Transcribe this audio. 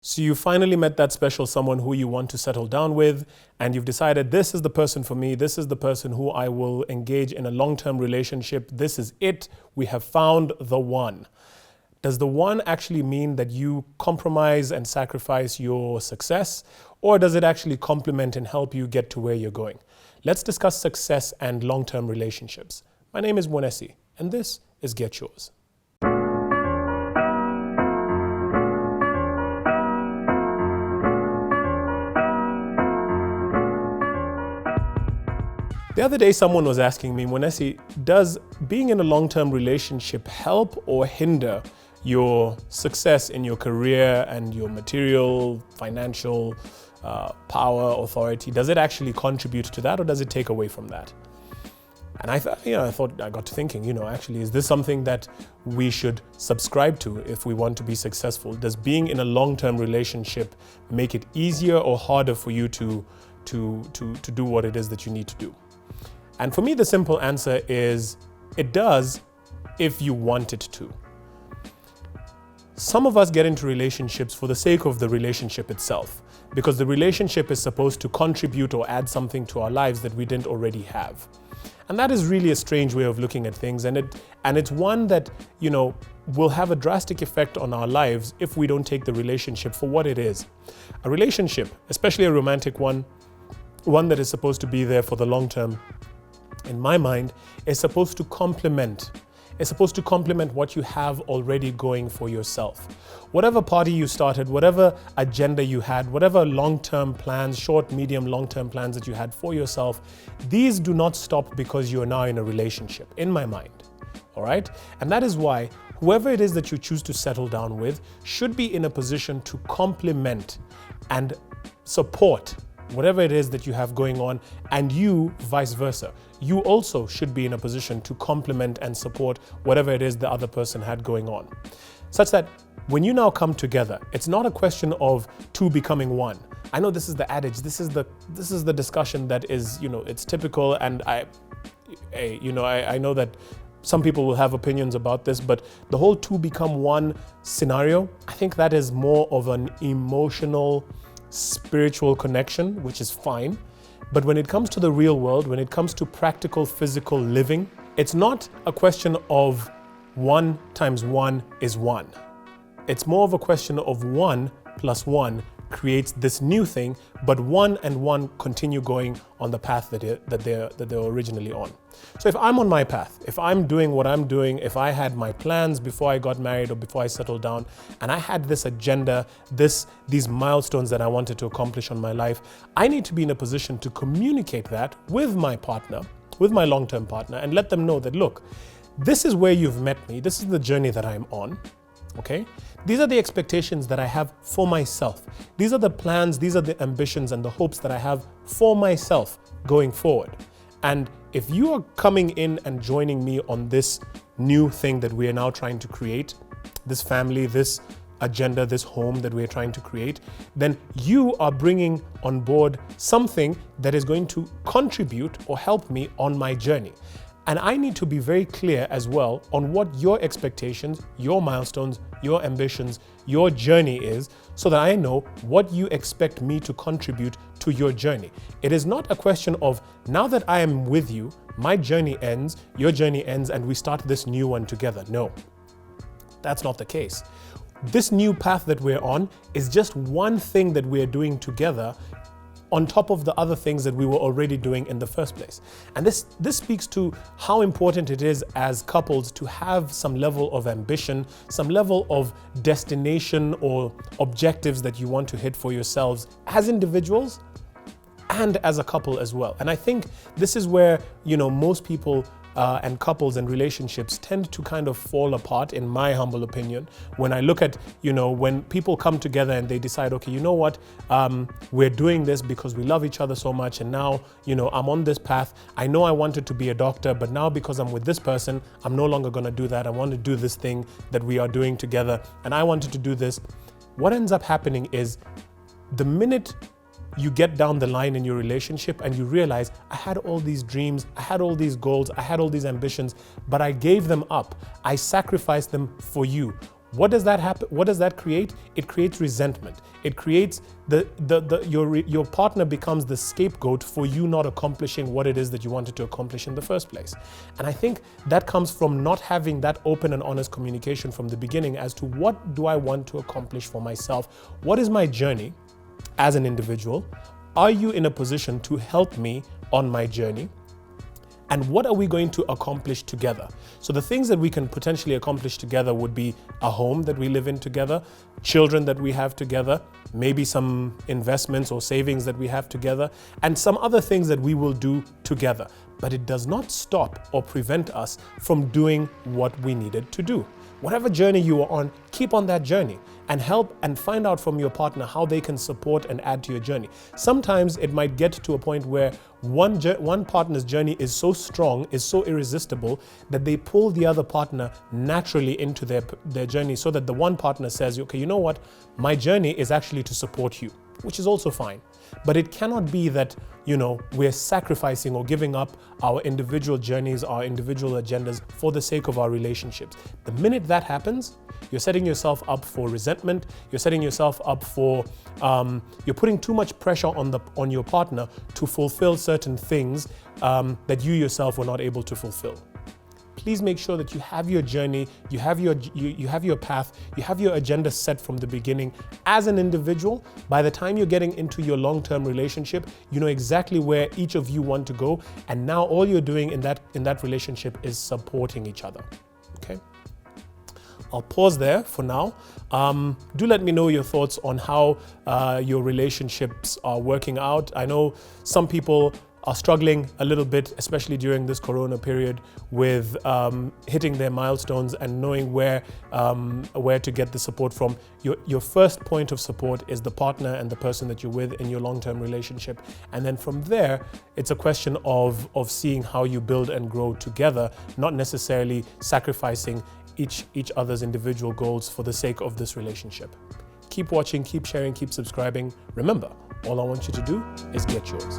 So you finally met that special someone who you want to settle down with, and you've decided this is the person for me, this is the person who I will engage in a long-term relationship, this is it, we have found the one. Does the one actually mean that you compromise and sacrifice your success, or does it actually complement and help you get to where you're going? Let's discuss success and long-term relationships. My name is Mwenesi, and this is Get Yours. The other day, someone was asking me, Mwenesi, does being in a long-term relationship help or hinder your success in your career and your material, financial power, authority? Does it actually contribute to that, or does it take away from that? And I got to thinking, actually, is this something that we should subscribe to if we want to be successful? Does being in a long-term relationship make it easier or harder for you to do what it is that you need to do? And for me, the simple answer is it does if you want it to. Some of us get into relationships for the sake of the relationship itself, because the relationship is supposed to contribute or add something to our lives that we didn't already have. And that is really a strange way of looking at things, and it's one that, will have a drastic effect on our lives if we don't take the relationship for what it is. A relationship, especially a romantic one that is supposed to be there for the long term, in my mind, is supposed to complement. It's supposed to complement what you have already going for yourself. Whatever party you started, whatever agenda you had, whatever long-term plans, short, medium, long-term plans that you had for yourself, these do not stop because you are now in a relationship, in my mind. All right? And that is why whoever it is that you choose to settle down with should be in a position to complement and support whatever it is that you have going on, and you vice versa. You also should be in a position to complement and support whatever it is the other person had going on. Such that when you now come together, it's not a question of two becoming one. I know this is the adage, this is the discussion that is, it's typical, and I know that some people will have opinions about this, but the whole two become one scenario, I think that is more of an emotional, spiritual connection, which is fine. But when it comes to the real world, when it comes to practical, physical living, it's not a question of 1 times 1 is 1. It's more of a question of 1 plus 1 creates this new thing, but 1 and 1 continue going on the path that they're originally on. So if I'm on my path, if I'm doing what I'm doing, if I had my plans before I got married or before I settled down, and I had this agenda, these milestones that I wanted to accomplish on my life, I need to be in a position to communicate that with my partner, with my long-term partner, and let them know that, look, this is where you've met me, this is the journey that I'm on. Okay? These are the expectations that I have for myself. These are the plans, these are the ambitions and the hopes that I have for myself going forward. And if you are coming in and joining me on this new thing that we are now trying to create, this family, this agenda, this home that we're trying to create, then you are bringing on board something that is going to contribute or help me on my journey. And I need to be very clear as well on what your expectations, your milestones, your ambitions, your journey is, so that I know what you expect me to contribute to your journey. It is not a question of, now that I am with you, my journey ends, your journey ends, and we start this new one together. No, that's not the case. This new path that we're on is just one thing that we're doing together on top of the other things that we were already doing in the first place. And this speaks to how important it is as couples to have some level of ambition, some level of destination or objectives that you want to hit for yourselves as individuals and as a couple as well. And I think this is where, most people and couples and relationships tend to kind of fall apart, in my humble opinion, when I look at, when people come together and they decide, okay, you know what, we're doing this because we love each other so much, and now, I'm on this path. I know I wanted to be a doctor, but now because I'm with this person, I'm no longer going to do that. I want to do this thing that we are doing together, and I wanted to do this. What ends up happening is the minute you get down the line in your relationship and you realize, I had all these dreams, I had all these goals, I had all these ambitions, but I gave them up. I sacrificed them for you. What does that happen? What does that create? It creates resentment. It creates your partner becomes the scapegoat for you not accomplishing what it is that you wanted to accomplish in the first place. And I think that comes from not having that open and honest communication from the beginning as to what do I want to accomplish for myself? What is my journey as an individual? Are you in a position to help me on my journey? And what are we going to accomplish together? So the things that we can potentially accomplish together would be a home that we live in together, children that we have together, maybe some investments or savings that we have together, and some other things that we will do together. But it does not stop or prevent us from doing what we needed to do. Whatever journey you are on, keep on that journey and help and find out from your partner how they can support and add to your journey. Sometimes it might get to a point where one partner's journey is so strong, is so irresistible, that they pull the other partner naturally into their journey, so that the one partner says, okay, you know what, my journey is actually to support you, which is also fine. But it cannot be that, we're sacrificing or giving up our individual journeys, our individual agendas for the sake of our relationships. The minute that happens, you're setting yourself up for resentment. You're setting yourself up for, you're putting too much pressure on your partner to fulfill certain things that you yourself were not able to fulfill. Please make sure that you have your journey, you have your path, you have your agenda set from the beginning as an individual. By the time you're getting into your long-term relationship, you know exactly where each of you want to go, and now all you're doing in that relationship is supporting each other. Okay? I'll pause there for now. Do let me know your thoughts on how your relationships are working out. I know some people are struggling a little bit, especially during this Corona period, with hitting their milestones and knowing where to get the support from. Your first point of support is the partner and the person that you're with in your long-term relationship. And then from there, it's a question of seeing how you build and grow together, not necessarily sacrificing each other's individual goals for the sake of this relationship. Keep watching, keep sharing, keep subscribing. Remember, all I want you to do is get yours.